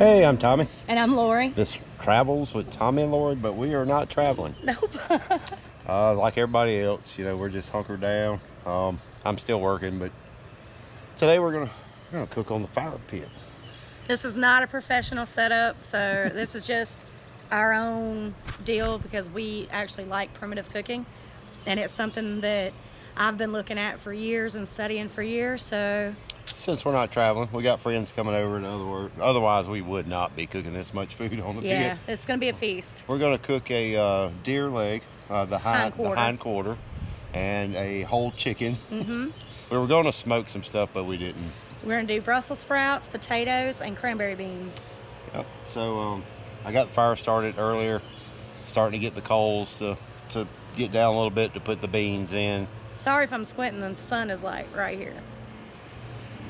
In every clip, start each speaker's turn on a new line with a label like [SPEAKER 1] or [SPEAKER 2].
[SPEAKER 1] Hey, I'm Tommy.
[SPEAKER 2] And I'm Lori.
[SPEAKER 1] This travels with Tommy and Lori, but we are not traveling.
[SPEAKER 2] Nope.
[SPEAKER 1] Like everybody else, you know, we're just hunkered down. I'm still working, but today we're gonna cook on the fire pit.
[SPEAKER 2] This is not a professional setup, so this is just our own deal because we actually like primitive cooking, and it's something that I've been looking at for years and studying for years. So
[SPEAKER 1] since we're not traveling, we got friends coming over. In other words, otherwise we would not be cooking this much food on the pit.
[SPEAKER 2] Yeah, it's gonna be a feast.
[SPEAKER 1] We're gonna cook a deer leg, the hind quarter, and a whole chicken.
[SPEAKER 2] Mm-hmm.
[SPEAKER 1] We were gonna smoke some stuff, but we didn't.
[SPEAKER 2] We're gonna do Brussels sprouts, potatoes, and cranberry beans.
[SPEAKER 1] Yep. So I got the fire started earlier, starting to get the coals to get down a little bit to put the beans in.
[SPEAKER 2] Sorry if I'm squinting, the sun is like right here.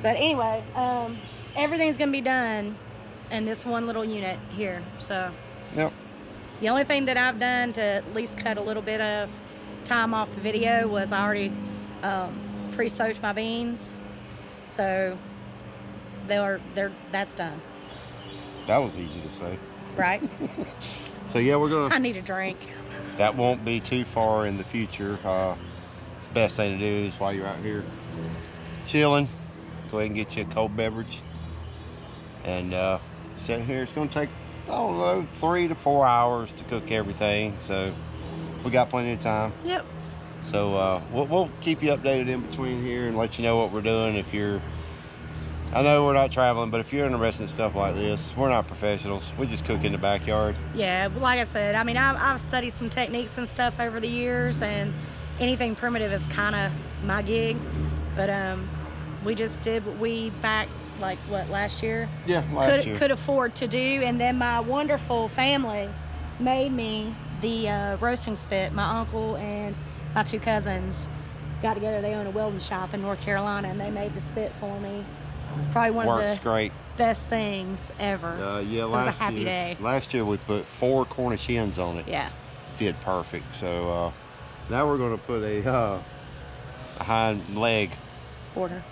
[SPEAKER 2] But anyway, everything's gonna be done in this one little unit here. So
[SPEAKER 1] yep.
[SPEAKER 2] The only thing that I've done to at least cut a little bit of time off the video was I already pre-soaked my beans. So that's done.
[SPEAKER 1] That was easy to say.
[SPEAKER 2] Right?
[SPEAKER 1] So yeah, we're gonna...
[SPEAKER 2] I need a drink.
[SPEAKER 1] That won't be too far in the future. It's the best thing to do is while you're out here chilling, go ahead and get you a cold beverage. And sit here, it's gonna take, I don't know, 3 to 4 hours to cook everything. So we got plenty of time.
[SPEAKER 2] Yep.
[SPEAKER 1] So we'll keep you updated in between here and let you know what we're doing. If you're, I know we're not traveling, but if you're interested in stuff like this, we're not professionals. We just cook in the backyard.
[SPEAKER 2] Yeah, like I said, I mean, I've studied some techniques and stuff over the years, and anything primitive is kind of my gig. But we just did what we back, like, what, last year?
[SPEAKER 1] Yeah, last year.
[SPEAKER 2] Could afford to do, and then my wonderful family made me the roasting spit. My uncle and my 2 cousins got together. They own a welding shop in North Carolina, and they made the spit for me. It's probably one of the
[SPEAKER 1] great.
[SPEAKER 2] best things ever.
[SPEAKER 1] Yeah,
[SPEAKER 2] it was a happy day.
[SPEAKER 1] Last year we put 4 Cornish hens on it.
[SPEAKER 2] Yeah.
[SPEAKER 1] Did perfect. So now we're going to put a hind leg quarter.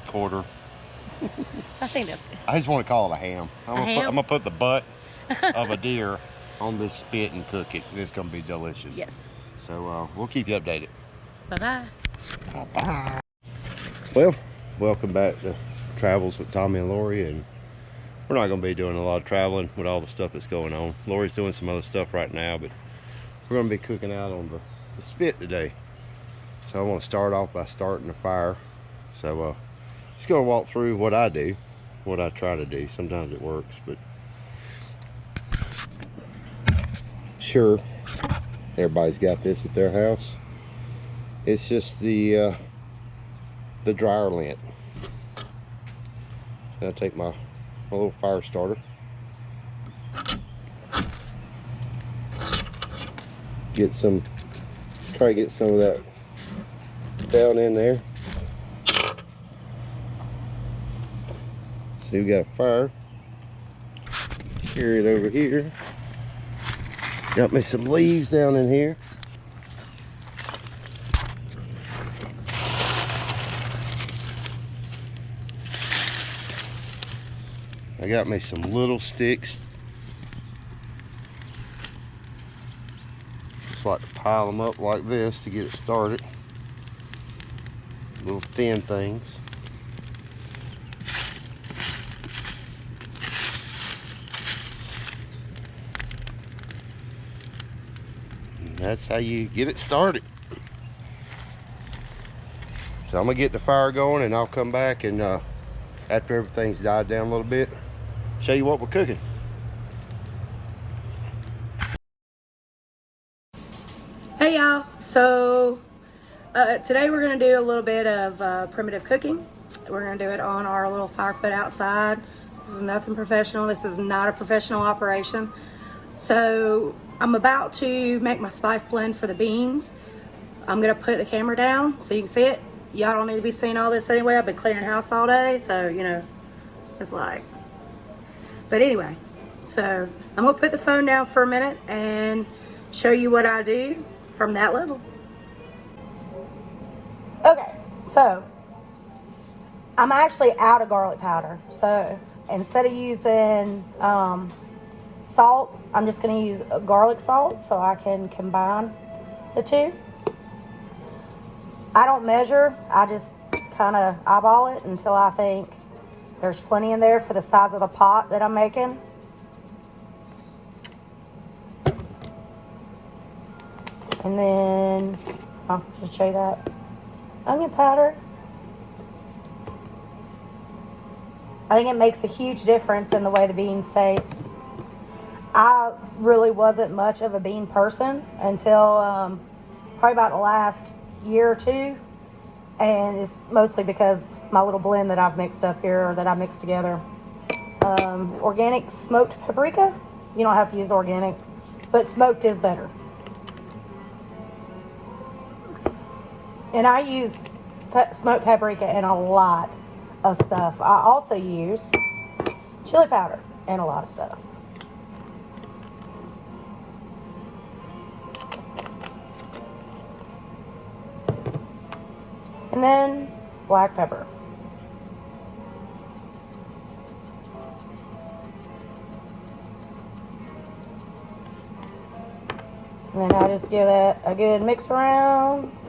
[SPEAKER 2] So I think that's good.
[SPEAKER 1] I just want to call it a ham. I'm going to put the butt of a deer on this spit and cook it. It's going to be delicious.
[SPEAKER 2] Yes.
[SPEAKER 1] So we'll keep you updated.
[SPEAKER 2] Bye-bye.
[SPEAKER 1] Bye-bye. Well, welcome back to Travels with Tommy and Lori, and we're not going to be doing a lot of traveling with all the stuff that's going on. Lori's doing some other stuff right now, but we're going to be cooking out on the spit today. So I want to start off by starting the fire. So just going to walk through what I do, what I try to do. Sometimes it works, but sure, everybody's got this at their house. It's just the dryer lint. I'll take my little fire starter. Try to get some of that down in there. See, we got a fire. Carry it over here. Got me some leaves down in here. I got me some little sticks. Just like to pile them up like this to get it started. Little thin things. And that's how you get it started. So I'm gonna get the fire going, and I'll come back and after everything's died down a little bit, show you what we're cooking.
[SPEAKER 2] Hey y'all, so today we're going to do a little bit of primitive cooking. We're going to do it on our little fire pit outside. This is nothing professional. This is not a professional operation. So I'm about to make my spice blend for the beans. I'm going to put the camera down so you can see it. Y'all don't need to be seeing all this anyway. I've been cleaning the house all day, so you know, it's like, but anyway, so I'm gonna put the phone down for a minute and show you what I do from that level. Okay, so I'm actually out of garlic powder, so instead of using salt, I'm just going to use garlic salt so I can combine the two. I don't measure. I just kind of eyeball it until I think there's plenty in there for the size of the pot that I'm making. And then, I'll just show you that. Onion powder. I think it makes a huge difference in the way the beans taste. I really wasn't much of a bean person until probably about the last year or two. And it's mostly because my little blend that I've mixed up here, or that I mixed together. Organic smoked paprika. You don't have to use organic, but smoked is better. And I use smoked paprika in a lot of stuff. I also use chili powder in a lot of stuff. And then black pepper. And then I just give that a good mix around.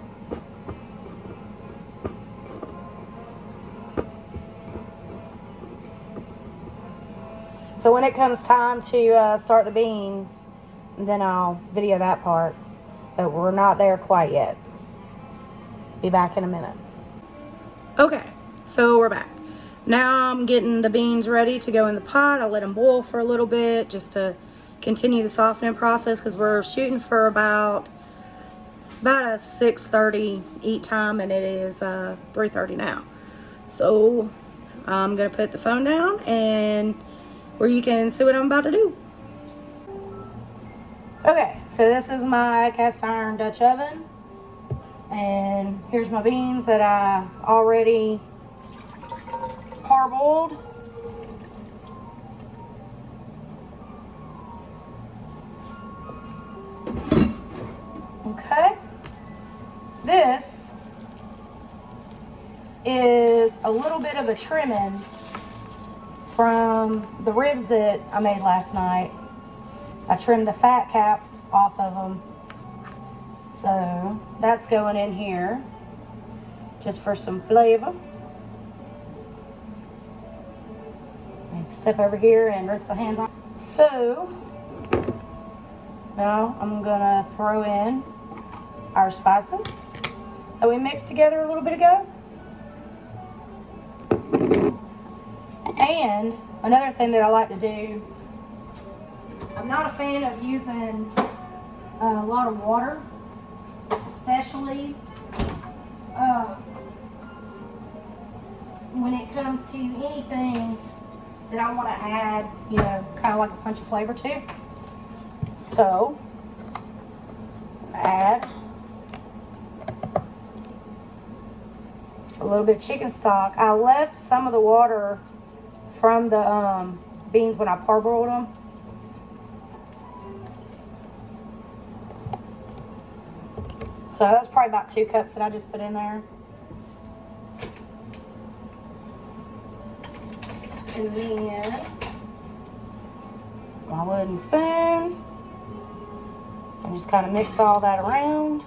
[SPEAKER 2] So when it comes time to start the beans, then I'll video that part. But we're not there quite yet. Be back in a minute. Okay, so we're back. Now I'm getting the beans ready to go in the pot. I'll let them boil for a little bit just to continue the softening process, because we're shooting for about a 6:30 eat time, and it is 3:30 now. So I'm gonna put the phone down and where you can see what I'm about to do. Okay, so this is my cast iron Dutch oven, and here's my beans that I already parboiled. Okay, this is a little bit of a trimming from the ribs that I made last night. I trimmed the fat cap off of them. So that's going in here just for some flavor. Step over here and rinse my hands off. So now I'm gonna throw in our spices that we mixed together a little bit ago. And another thing that I like to do, I'm not a fan of using a lot of water, especially when it comes to anything that I want to add, you know, kind of like a punch of flavor to. So, add a little bit of chicken stock. I left some of the water from the beans when I parboiled them. So that's probably about 2 cups that I just put in there. And then my wooden spoon. And just kind of mix all that around.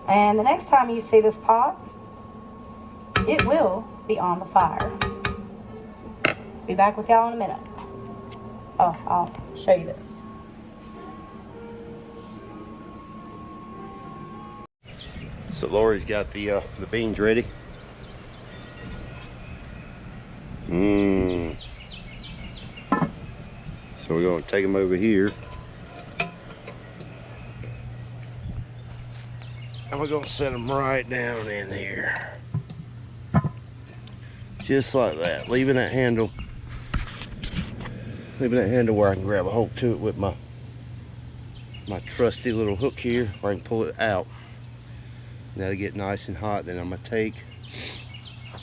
[SPEAKER 2] And the next time you see this pot, it will be on the fire. Be back with y'all in a minute. Oh, I'll show you this.
[SPEAKER 1] So Lori's got the beans ready. So we're going to take them over here. And we're going to set them right down in here. Just like that. Leaving that handle where I can grab a hold to it with my trusty little hook here, where I can pull it out. That'll get nice and hot. Then I'm going to take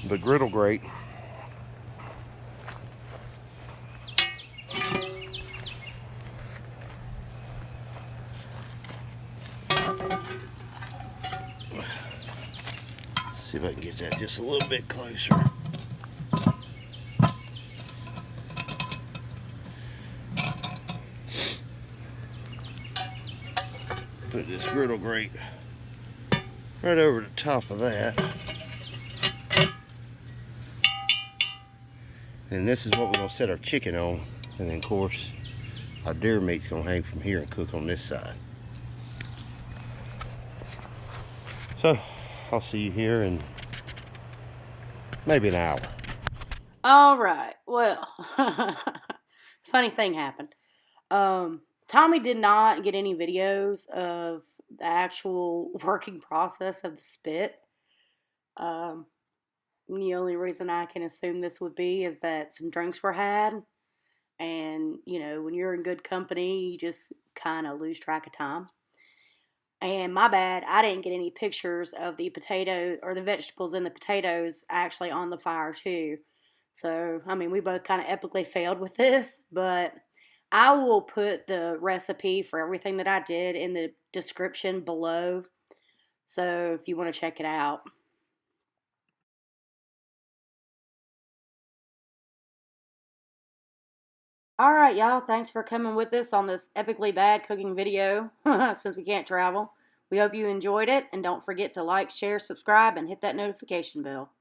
[SPEAKER 1] the griddle grate see if I can get that just a little bit closer. this griddle grate right over the top of that. And this is what we're gonna set our chicken on. And then of course, our deer meat's gonna hang from here and cook on this side. So, I'll see you here in maybe an hour.
[SPEAKER 2] All right. Well, funny thing happened. Tommy did not get any videos of the actual working process of the spit. The only reason I can assume this would be is that some drinks were had. And, you know, when you're in good company, you just kind of lose track of time. And my bad, I didn't get any pictures of the potato or the vegetables and the potatoes actually on the fire too. So, I mean, we both kind of epically failed with this, but I will put the recipe for everything that I did in the description below. So, if you want to check it out. All right, y'all. Thanks for coming with us on this epically bad cooking video since we can't travel. We hope you enjoyed it, and don't forget to like, share, subscribe, and hit that notification bell.